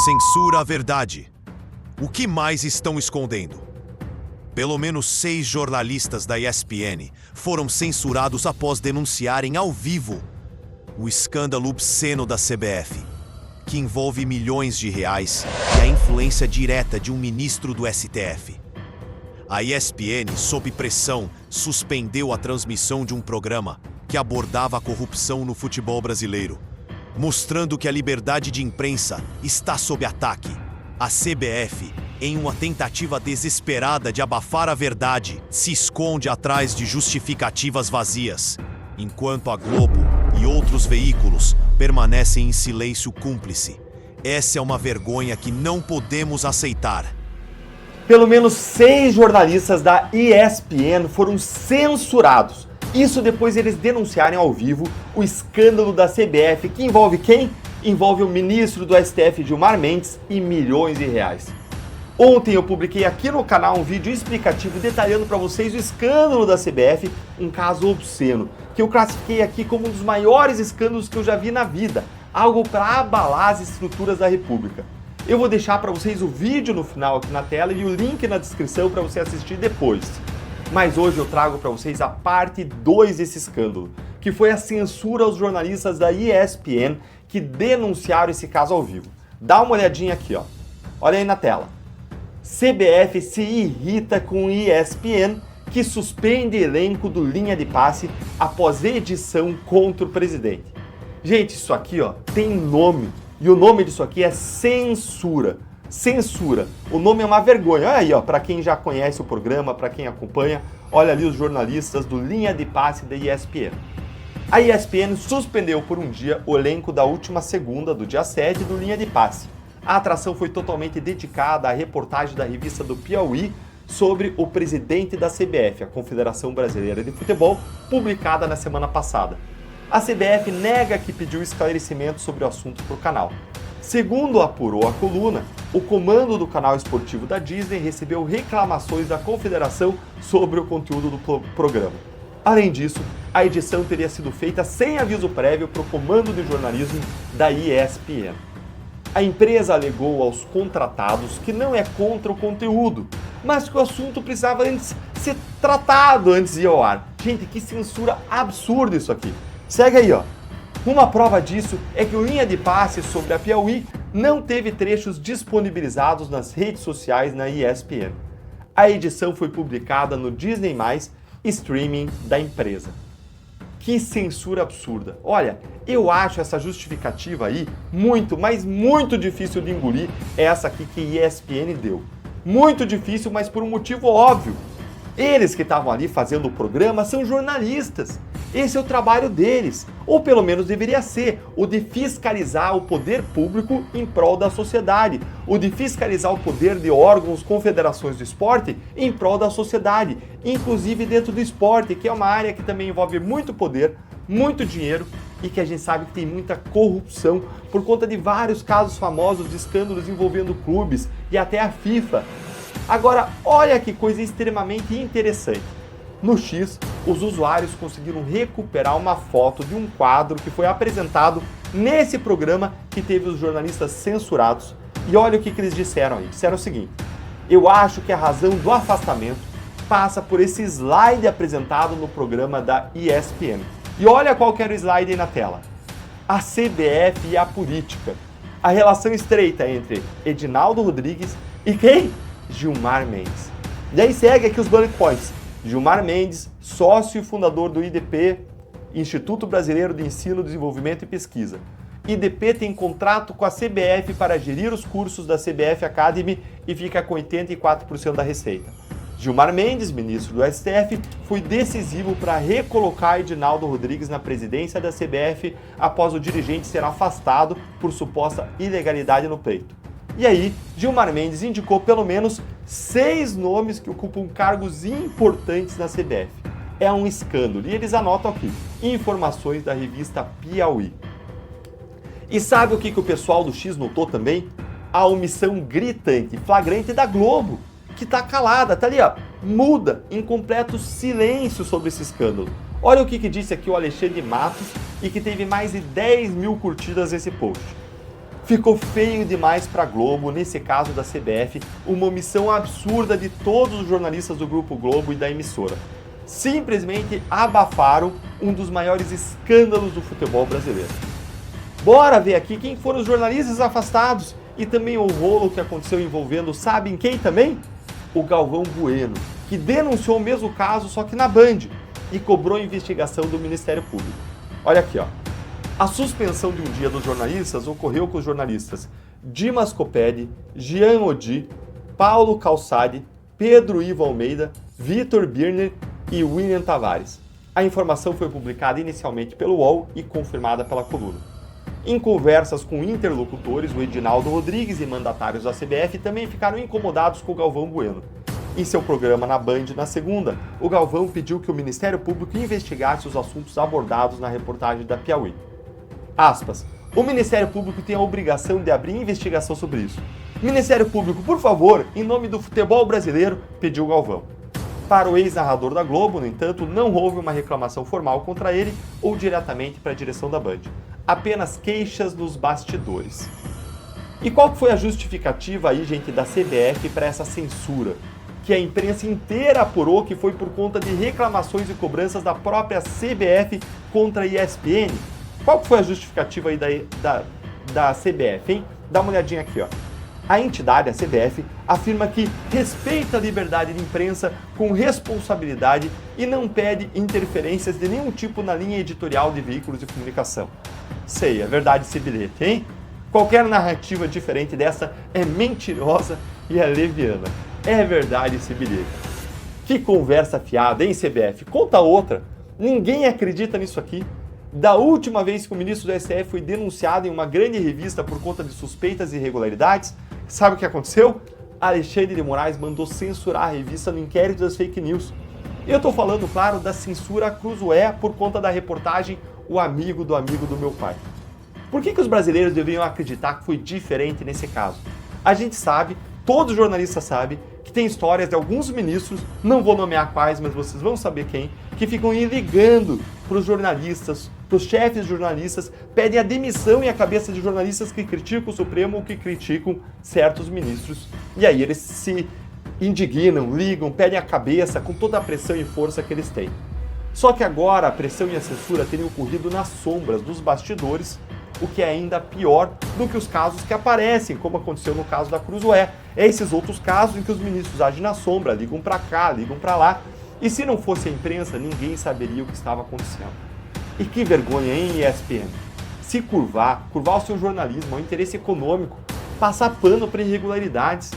Censura a verdade. O que mais estão escondendo? Pelo menos 6 jornalistas da ESPN foram censurados após denunciarem ao vivo o escândalo obsceno da CBF, que envolve milhões de reais e a influência direta de um ministro do STF. A ESPN, sob pressão, suspendeu a transmissão de um programa que abordava a corrupção no futebol brasileiro, mostrando que a liberdade de imprensa está sob ataque. A CBF, em uma tentativa desesperada de abafar a verdade, se esconde atrás de justificativas vazias, enquanto a Globo e outros veículos permanecem em silêncio cúmplice. Essa é uma vergonha que não podemos aceitar. Pelo menos 6 jornalistas da ESPN foram censurados. Isso depois eles denunciarem ao vivo o escândalo da CBF, que envolve quem? Envolve o ministro do STF, Gilmar Mendes, e milhões de reais. Ontem eu publiquei aqui no canal um vídeo explicativo detalhando para vocês o escândalo da CBF, um caso obsceno, que eu classifiquei aqui como um dos maiores escândalos que eu já vi na vida, algo para abalar as estruturas da República. Eu vou deixar para vocês o vídeo no final aqui na tela e o link na descrição para você assistir depois. Mas hoje eu trago para vocês a parte 2 desse escândalo, que foi a censura aos jornalistas da ESPN que denunciaram esse caso ao vivo. Dá uma olhadinha aqui, ó. Olha aí na tela. CBF se irrita com ESPN, que suspende elenco do Linha de Passe após edição contra o presidente. Gente, isso aqui, ó, tem nome. E o nome disso aqui é censura. Censura. O nome é uma vergonha. Olha aí, ó, para quem já conhece o programa, para quem acompanha, olha ali os jornalistas do Linha de Passe da ESPN. A ESPN suspendeu por um dia o elenco da última segunda, do dia 7, do Linha de Passe. A atração foi totalmente dedicada à reportagem da revista do Piauí sobre o presidente da CBF, a Confederação Brasileira de Futebol, publicada na semana passada. A CBF nega que pediu esclarecimento sobre o assunto para o canal. Segundo apurou a coluna, o comando do canal esportivo da Disney recebeu reclamações da Confederação sobre o conteúdo do programa. Além disso, a edição teria sido feita sem aviso prévio para o comando de jornalismo da ESPN. A empresa alegou aos contratados que não é contra o conteúdo, mas que o assunto precisava antes ser tratado antes de ir ao ar. Gente, que censura absurda isso aqui. Segue aí, ó. Uma prova disso é que o Linha de Passe sobre a Piauí não teve trechos disponibilizados nas redes sociais na ESPN. A edição foi publicada no Disney+, streaming da empresa. Que censura absurda. Olha, eu acho essa justificativa aí muito, mas muito difícil de engolir, essa aqui que a ESPN deu. Muito difícil, mas por um motivo óbvio. Eles que estavam ali fazendo o programa são jornalistas. Esse é o trabalho deles, ou pelo menos deveria ser, o de fiscalizar o poder público em prol da sociedade, o de fiscalizar o poder de órgãos, confederações do esporte em prol da sociedade, inclusive dentro do esporte, que é uma área que também envolve muito poder, muito dinheiro e que a gente sabe que tem muita corrupção por conta de vários casos famosos de escândalos envolvendo clubes e até a FIFA. Agora, olha que coisa extremamente interessante. No X, os usuários conseguiram recuperar uma foto de um quadro que foi apresentado nesse programa que teve os jornalistas censurados. E olha o que eles disseram aí. Disseram o seguinte: eu acho que a razão do afastamento passa por esse slide apresentado no programa da ESPN. E olha qual que era o slide aí na tela. A CBF e a política. A relação estreita entre Edinaldo Rodrigues e quem? Gilmar Mendes. E aí segue aqui os bullet points. Gilmar Mendes, sócio e fundador do IDP, Instituto Brasileiro de Ensino, Desenvolvimento e Pesquisa. IDP tem contrato com a CBF para gerir os cursos da CBF Academy e fica com 84% da receita. Gilmar Mendes, ministro do STF, foi decisivo para recolocar Edinaldo Rodrigues na presidência da CBF após o dirigente ser afastado por suposta ilegalidade no pleito. E aí, Gilmar Mendes indicou pelo menos 6 nomes que ocupam cargos importantes na CBF. É um escândalo. E eles anotam aqui, informações da revista Piauí. E sabe o que o pessoal do X notou também? A omissão gritante, flagrante da Globo, que tá calada, tá ali, ó, muda, em completo silêncio sobre esse escândalo. Olha o que disse aqui o Alexandre Matos e que teve mais de 10 mil curtidas nesse post. Ficou feio demais para a Globo, nesse caso da CBF, uma omissão absurda de todos os jornalistas do Grupo Globo e da emissora. Simplesmente abafaram um dos maiores escândalos do futebol brasileiro. Bora ver aqui quem foram os jornalistas afastados e também o rolo que aconteceu envolvendo, sabem quem também? O Galvão Bueno, que denunciou o mesmo caso, só que na Band, e cobrou investigação do Ministério Público. Olha aqui, ó. A suspensão de um dia dos jornalistas ocorreu com os jornalistas Dimas Copelli, Jean Oddi, Paulo Calçade, Pedro Ivo Almeida, Vitor Birner e William Tavares. A informação foi publicada inicialmente pelo UOL e confirmada pela coluna. Em conversas com interlocutores, o Edinaldo Rodrigues e mandatários da CBF também ficaram incomodados com o Galvão Bueno. Em seu programa na Band na segunda, o Galvão pediu que o Ministério Público investigasse os assuntos abordados na reportagem da Piauí. Aspas. O Ministério Público tem a obrigação de abrir investigação sobre isso. Ministério Público, por favor, em nome do futebol brasileiro, pediu Galvão. Para o ex-narrador da Globo, no entanto, não houve uma reclamação formal contra ele ou diretamente para a direção da Band. Apenas queixas nos bastidores. E qual foi a justificativa aí, gente, da CBF para essa censura? Que a imprensa inteira apurou que foi por conta de reclamações e cobranças da própria CBF contra a ESPN. Qual foi a justificativa aí da CBF, hein? Dá uma olhadinha aqui, ó. A entidade, a CBF, afirma que respeita a liberdade de imprensa com responsabilidade e não pede interferências de nenhum tipo na linha editorial de veículos de comunicação. Sei, é verdade esse bilhete, hein? Qualquer narrativa diferente dessa é mentirosa e é leviana. É verdade esse bilhete. Que conversa fiada, hein, CBF? Conta outra. Ninguém acredita nisso aqui. Da última vez que o ministro do STF foi denunciado em uma grande revista por conta de suspeitas e irregularidades, sabe o que aconteceu? Alexandre de Moraes mandou censurar a revista no inquérito das fake news. Eu estou falando, claro, da censura Cruzoé por conta da reportagem O Amigo do Meu Pai. Por que os brasileiros deveriam acreditar que foi diferente nesse caso? A gente sabe, todo jornalista sabe, que tem histórias de alguns ministros, não vou nomear quais, mas vocês vão saber quem, que ficam ligando para os jornalistas, para os chefes de jornalistas, pedem a demissão e a cabeça de jornalistas que criticam o Supremo ou que criticam certos ministros. E aí eles se indignam, ligam, pedem a cabeça com toda a pressão e força que eles têm. Só que agora a pressão e a censura teriam ocorrido nas sombras dos bastidores, o que é ainda pior do que os casos que aparecem, como aconteceu no caso da Cruzoé. É esses outros casos em que os ministros agem na sombra, ligam para cá, ligam para lá. E se não fosse a imprensa, ninguém saberia o que estava acontecendo. E que vergonha, hein, ESPN? Se curvar o seu jornalismo ao interesse econômico, passar pano para irregularidades.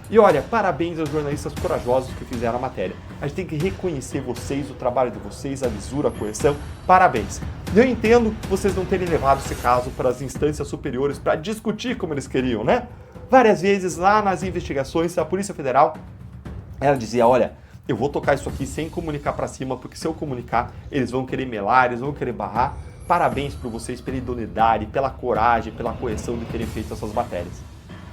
E olha, parabéns aos jornalistas corajosos que fizeram a matéria. A gente tem que reconhecer vocês, o trabalho de vocês, a visura, a correção. Parabéns. Eu entendo vocês não terem levado esse caso para as instâncias superiores para discutir como eles queriam, né? Várias vezes lá nas investigações, a Polícia Federal, ela dizia, olha, eu vou tocar isso aqui sem comunicar para cima, porque se eu comunicar, eles vão querer melar, eles vão querer barrar. Parabéns para vocês pela idoneidade, pela coragem, pela correção de terem feito essas matérias.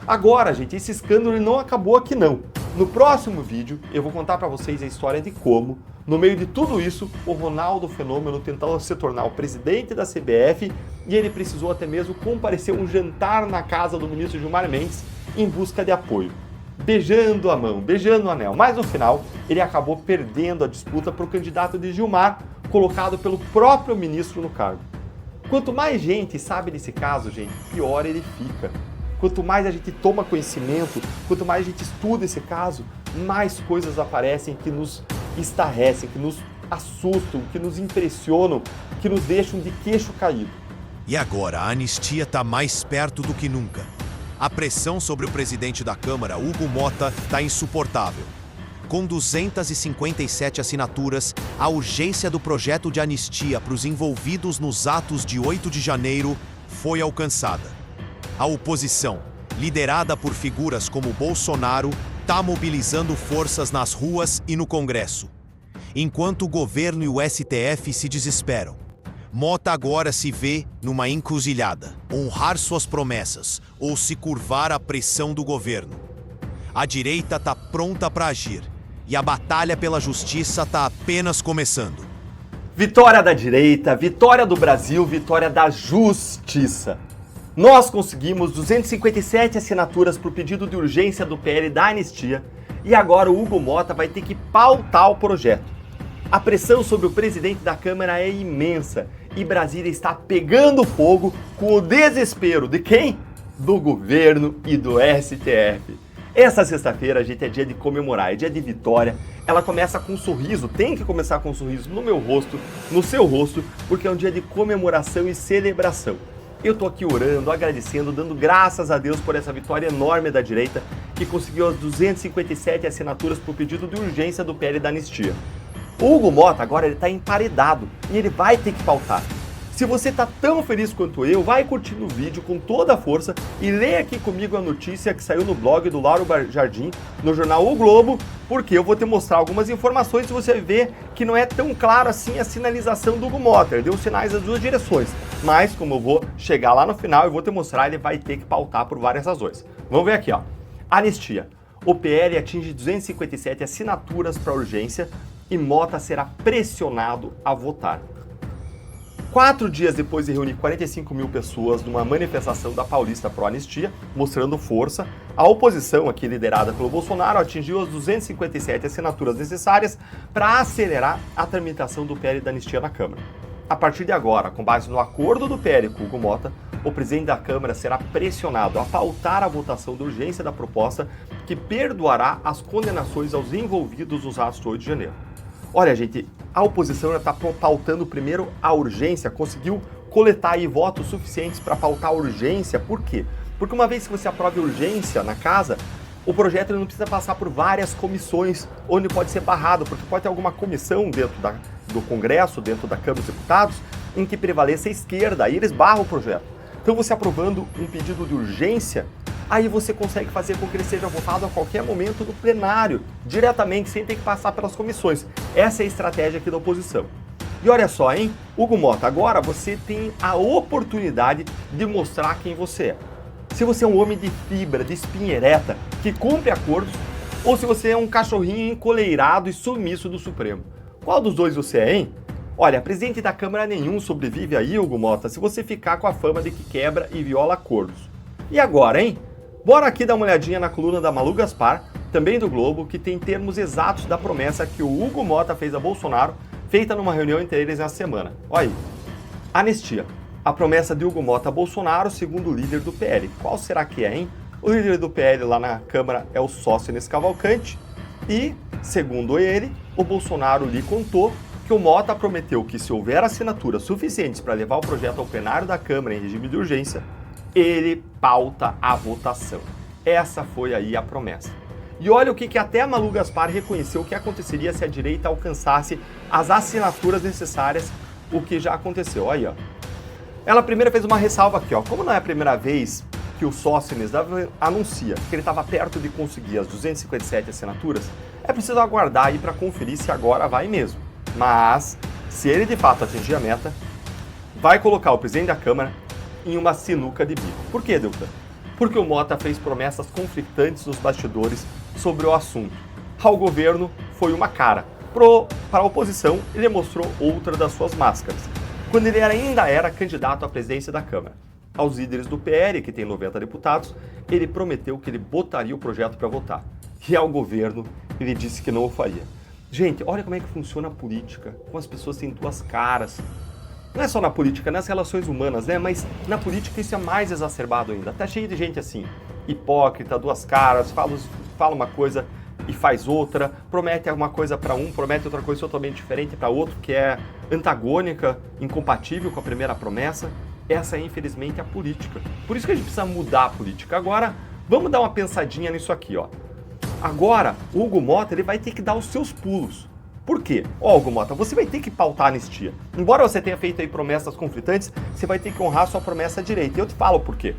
Agora, gente, esse escândalo não acabou aqui não. No próximo vídeo, eu vou contar para vocês a história de como, no meio de tudo isso, o Ronaldo Fenômeno tentou se tornar o presidente da CBF e ele precisou até mesmo comparecer a um jantar na casa do ministro Gilmar Mendes em busca de apoio. Beijando a mão, beijando o anel. Mas no final, ele acabou perdendo a disputa para o candidato de Gilmar, colocado pelo próprio ministro no cargo. Quanto mais gente sabe desse caso, gente, pior ele fica. Quanto mais a gente toma conhecimento, quanto mais a gente estuda esse caso, mais coisas aparecem que nos estarrecem, que nos assustam, que nos impressionam, que nos deixam de queixo caído. E agora, a anistia está mais perto do que nunca. A pressão sobre o presidente da Câmara, Hugo Motta, está insuportável. Com 257 assinaturas, a urgência do projeto de anistia para os envolvidos nos atos de 8 de janeiro foi alcançada. A oposição, liderada por figuras como Bolsonaro, está mobilizando forças nas ruas e no Congresso. Enquanto o governo e o STF se desesperam, Motta agora se vê numa encruzilhada: honrar suas promessas ou se curvar à pressão do governo. A direita está pronta para agir e a batalha pela justiça está apenas começando. Vitória da direita, vitória do Brasil, vitória da justiça. Nós conseguimos 257 assinaturas para o pedido de urgência do PL da anistia e agora o Hugo Motta vai ter que pautar o projeto. A pressão sobre o presidente da Câmara é imensa e Brasília está pegando fogo com o desespero de quem? Do governo e do STF. Essa sexta-feira, gente, é dia de comemorar, é dia de vitória. Ela começa com um sorriso, tem que começar com um sorriso no meu rosto, no seu rosto, porque é um dia de comemoração e celebração. Eu tô aqui orando, agradecendo, dando graças a Deus por essa vitória enorme da direita, que conseguiu as 257 assinaturas para o pedido de urgência do PL da anistia. O Hugo Motta agora ele está emparedado e ele vai ter que pautar. Se você está tão feliz quanto eu, vai curtindo o vídeo com toda a força e lê aqui comigo a notícia que saiu no blog do Lauro Jardim, no jornal O Globo, porque eu vou te mostrar algumas informações e você vai ver que não é tão claro assim a sinalização do Hugo Motta. Ele deu sinais das duas direções, mas como eu vou chegar lá no final, eu vou te mostrar, ele vai ter que pautar por várias razões. Vamos ver aqui, ó. Anistia. O PL atinge 257 assinaturas para urgência e Motta será pressionado a votar. 4 dias depois de reunir 45 mil pessoas numa manifestação da Paulista Pro Anistia, mostrando força, a oposição, aqui liderada pelo Bolsonaro, atingiu as 257 assinaturas necessárias para acelerar a tramitação do PL da anistia na Câmara. A partir de agora, com base no acordo do PL com o Hugo Motta, o presidente da Câmara será pressionado a pautar a votação de urgência da proposta que perdoará as condenações aos envolvidos nos atos do 8 de janeiro. Olha, gente, a oposição está pautando primeiro a urgência, conseguiu coletar aí votos suficientes para pautar a urgência. Por quê? Porque uma vez que você aprove urgência na casa, o projeto ele não precisa passar por várias comissões onde pode ser barrado, porque pode ter alguma comissão dentro do Congresso, dentro da Câmara dos Deputados, em que prevaleça a esquerda, aí eles barram o projeto. Então você aprovando um pedido de urgência, aí você consegue fazer com que ele seja votado a qualquer momento no plenário, diretamente, sem ter que passar pelas comissões. Essa é a estratégia aqui da oposição. E olha só, hein? Hugo Motta, agora você tem a oportunidade de mostrar quem você é. Se você é um homem de fibra, de espinha ereta, que cumpre acordos, ou se você é um cachorrinho encoleirado e submisso do Supremo. Qual dos dois você é, hein? Olha, presidente da Câmara nenhum sobrevive aí, Hugo Motta, se você ficar com a fama de que quebra e viola acordos. E agora, hein? Bora aqui dar uma olhadinha na coluna da Malu Gaspar, também do Globo, que tem termos exatos da promessa que o Hugo Motta fez a Bolsonaro, feita numa reunião entre eles nessa semana. Olha aí. Anistia. A promessa de Hugo Motta a Bolsonaro, segundo o líder do PL. Qual será que é, hein? O líder do PL lá na Câmara é o Sóstenes Cavalcante e, segundo ele, o Bolsonaro lhe contou que o Motta prometeu que se houver assinaturas suficientes para levar o projeto ao plenário da Câmara em regime de urgência, ele pauta a votação. Essa foi aí a promessa. E olha o que até a Malu Gaspar reconheceu que aconteceria se a direita alcançasse as assinaturas necessárias, o que já aconteceu. Aí, ó. Ela primeiro fez uma ressalva aqui, ó. Como não é a primeira vez que o Sóstenes anuncia que ele estava perto de conseguir as 257 assinaturas, é preciso aguardar aí para conferir se agora vai mesmo. Mas, se ele de fato atingir a meta, vai colocar o presidente da Câmara em uma sinuca de bico. Por quê, Deltan? Porque o Motta fez promessas conflitantes nos bastidores sobre o assunto. Ao governo foi uma cara. Para a oposição, ele mostrou outra das suas máscaras. Quando ele ainda era candidato à presidência da Câmara. Aos líderes do PL, que tem 90 deputados, ele prometeu que ele botaria o projeto para votar. E ao governo, ele disse que não o faria. Gente, olha como é que funciona a política. Como as pessoas têm duas caras. Não é só na política, nas relações humanas, né? Mas na política isso é mais exacerbado ainda. Tá cheio de gente assim, hipócrita, duas caras, fala uma coisa e faz outra, promete alguma coisa para um, promete outra coisa totalmente diferente para outro, que é antagônica, incompatível com a primeira promessa. Essa é, infelizmente, a política. Por isso que a gente precisa mudar a política. Agora, vamos dar uma pensadinha nisso aqui, ó. Agora, o Hugo Motta, ele vai ter que dar os seus pulos. Por quê? Ó, Hugo Motta, você vai ter que pautar a anistia. Embora você tenha feito aí promessas conflitantes, você vai ter que honrar sua promessa à direita. E eu te falo por quê.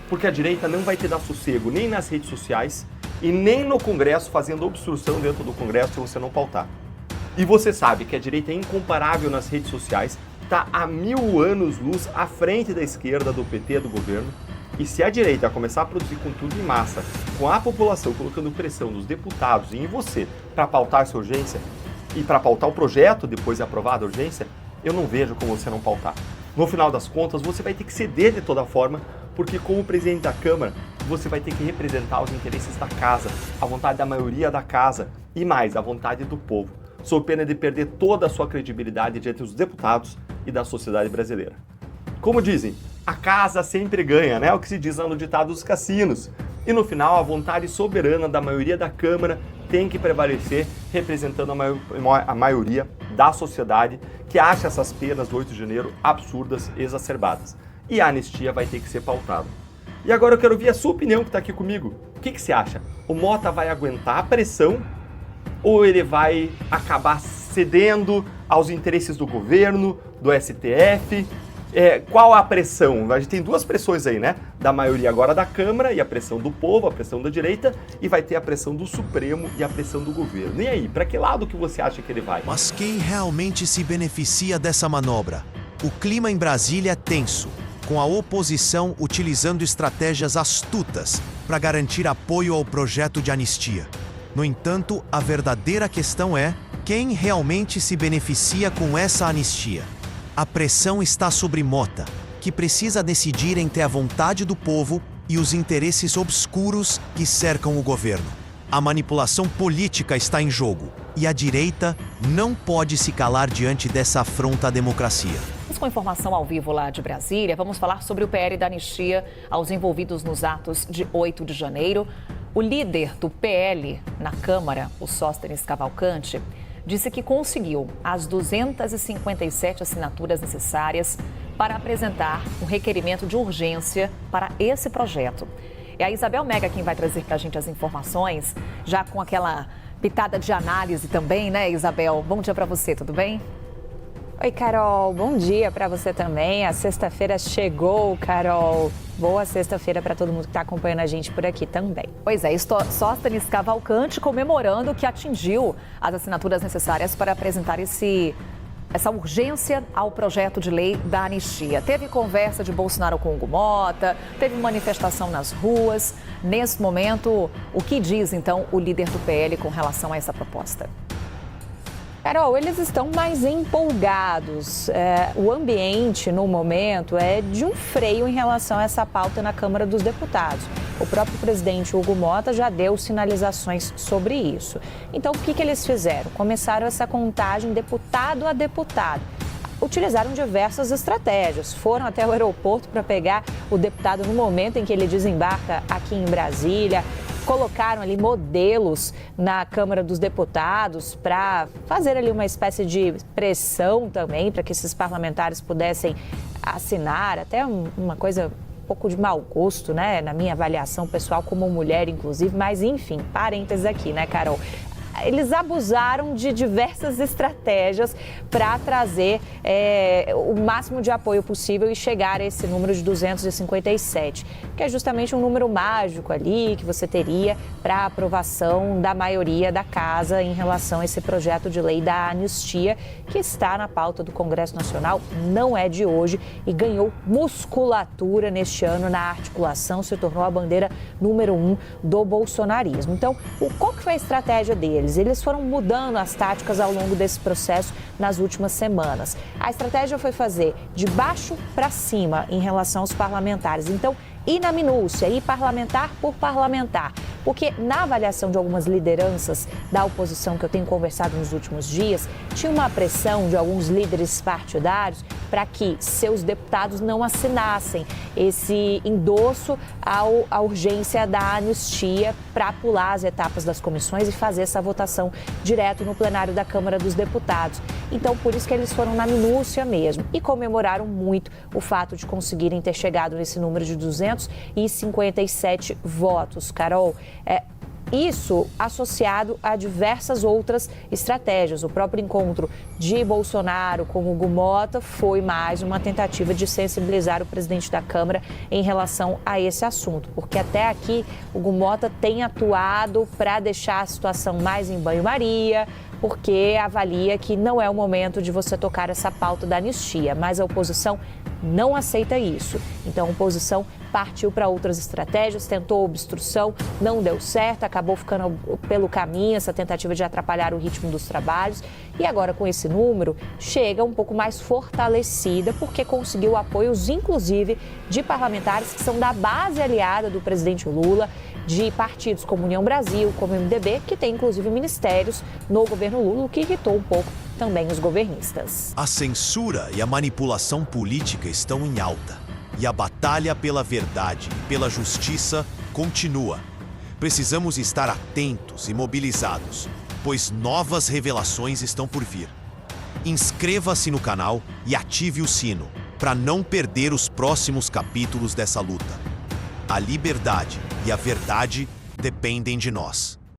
Porque a direita não vai te dar sossego nem nas redes sociais e nem no Congresso fazendo obstrução dentro do Congresso se você não pautar. E você sabe que a direita é incomparável nas redes sociais, está há 1000 anos-luz à frente da esquerda, do PT, do governo. E se a direita começar a produzir conteúdo em massa, com a população colocando pressão nos deputados e em você para pautar essa urgência, e para pautar o projeto depois de aprovada a urgência, eu não vejo como você não pautar. No final das contas, você vai ter que ceder de toda forma, porque como presidente da Câmara, você vai ter que representar os interesses da casa, a vontade da maioria da casa e mais, a vontade do povo, sob pena de perder toda a sua credibilidade diante dos deputados e da sociedade brasileira. Como dizem, a casa sempre ganha, né? É o que se diz lá no ditado dos cassinos. E no final, a vontade soberana da maioria da Câmara tem que prevalecer, representando a maioria da sociedade que acha essas penas do 8 de janeiro absurdas, exacerbadas. E a anistia vai ter que ser pautada. E agora eu quero ouvir a sua opinião que está aqui comigo. O que você acha? O Mota vai aguentar a pressão ou ele vai acabar cedendo aos interesses do governo, do STF? Qual a pressão? A gente tem duas pressões aí, né? Da maioria agora da Câmara e a pressão do povo, a pressão da direita, e vai ter a pressão do Supremo e a pressão do governo. E aí, para que lado que você acha que ele vai? Mas quem realmente se beneficia dessa manobra? O clima em Brasília é tenso, com a oposição utilizando estratégias astutas para garantir apoio ao projeto de anistia. No entanto, a verdadeira questão é quem realmente se beneficia com essa anistia. A pressão está sobre Mota, que precisa decidir entre a vontade do povo e os interesses obscuros que cercam o governo. A manipulação política está em jogo e a direita não pode se calar diante dessa afronta à democracia. Com informação ao vivo lá de Brasília, vamos falar sobre o PL da anistia aos envolvidos nos atos de 8 de janeiro. O líder do PL na Câmara, o Sóstenes Cavalcante, disse que conseguiu as 257 assinaturas necessárias para apresentar um requerimento de urgência para esse projeto. É a Isabel Mega quem vai trazer para a gente as informações, já com aquela pitada de análise também, né, Isabel? Bom dia para você, tudo bem? Oi, Carol. Bom dia para você também. A sexta-feira chegou, Carol. Boa sexta-feira para todo mundo que está acompanhando a gente por aqui também. Pois é, Sóstenes Cavalcante comemorando que atingiu as assinaturas necessárias para apresentar essa urgência ao projeto de lei da anistia. Teve conversa de Bolsonaro com Hugo Mota, teve manifestação nas ruas. Nesse momento, o que diz então o líder do PL com relação a essa proposta? Carol, eles estão mais empolgados. O ambiente, no momento, é de um freio em relação a essa pauta na Câmara dos Deputados. O próprio presidente Hugo Mota já deu sinalizações sobre isso. Então, o que eles fizeram? Começaram essa contagem deputado a deputado. Utilizaram diversas estratégias. Foram até o aeroporto para pegar o deputado no momento em que ele desembarca aqui em Brasília. Colocaram ali modelos na Câmara dos Deputados para fazer ali uma espécie de pressão também para que esses parlamentares pudessem assinar, até uma coisa um pouco de mau gosto, né, na minha avaliação pessoal como mulher, inclusive, mas enfim, parênteses aqui, né, Carol? Eles abusaram de diversas estratégias para trazer o máximo de apoio possível e chegar a esse número de 257, que é justamente um número mágico ali que você teria para aprovação da maioria da casa em relação a esse projeto de lei da anistia que está na pauta do Congresso Nacional, não é de hoje e ganhou musculatura neste ano na articulação, se tornou a bandeira número 1 do bolsonarismo. Então, qual que foi a estratégia deles? Eles foram mudando as táticas ao longo desse processo nas últimas semanas. A estratégia foi fazer de baixo para cima em relação aos parlamentares. Então, ir na minúcia, ir parlamentar por parlamentar. Porque na avaliação de algumas lideranças da oposição que eu tenho conversado nos últimos dias, tinha uma pressão de alguns líderes partidários para que seus deputados não assinassem esse endosso à urgência da anistia para pular as etapas das comissões e fazer essa votação direto no plenário da Câmara dos Deputados. Então, por isso que eles foram na minúcia mesmo e comemoraram muito o fato de conseguirem ter chegado nesse número de 257 votos. Carol, isso associado a diversas outras estratégias. O próprio encontro de Bolsonaro com Hugo Mota foi mais uma tentativa de sensibilizar o presidente da Câmara em relação a esse assunto, porque até aqui Hugo Mota tem atuado para deixar a situação mais em banho-maria, porque avalia que não é o momento de você tocar essa pauta da anistia, mas a oposição não aceita isso. Então, a oposição partiu para outras estratégias, tentou obstrução, não deu certo, acabou ficando pelo caminho essa tentativa de atrapalhar o ritmo dos trabalhos. E agora, com esse número, chega um pouco mais fortalecida, porque conseguiu apoios, inclusive, de parlamentares que são da base aliada do presidente Lula, de partidos como União Brasil, como MDB, que tem, inclusive, ministérios no governo Lula, o que irritou um pouco também os governistas. A censura e a manipulação política estão em alta. E a batalha pela verdade e pela justiça continua. Precisamos estar atentos e mobilizados, pois novas revelações estão por vir. Inscreva-se no canal e ative o sino para não perder os próximos capítulos dessa luta. A liberdade e a verdade dependem de nós.